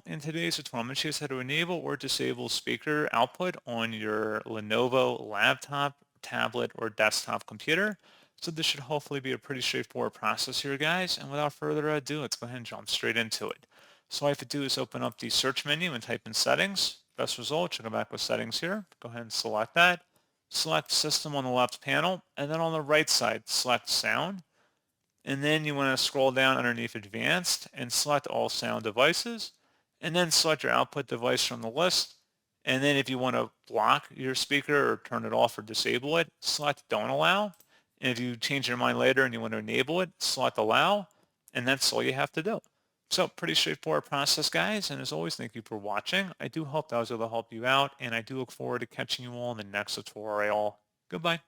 in today's tutorial, I'm going to show you how to enable or disable speaker output on your Lenovo laptop, tablet, or desktop computer. So this should hopefully be a pretty straightforward process here, guys. And without further ado, let's go ahead and jump straight into it. So all I have to do is open up the search menu and type in settings. Best result, should go back with settings here. Go ahead and select that. Select system on the left panel, and then on the right side, select sound. And then you want to scroll down underneath advanced and select all sound devices, and then select your output device from the list. And then if you want to block your speaker or turn it off or disable it, select don't allow. And if you change your mind later and you want to enable it, select allow, and that's all you have to do. So pretty straightforward process, guys. And as always, thank you for watching. I do hope that was able to help you out, and I do look forward to catching you all in the next tutorial. Goodbye.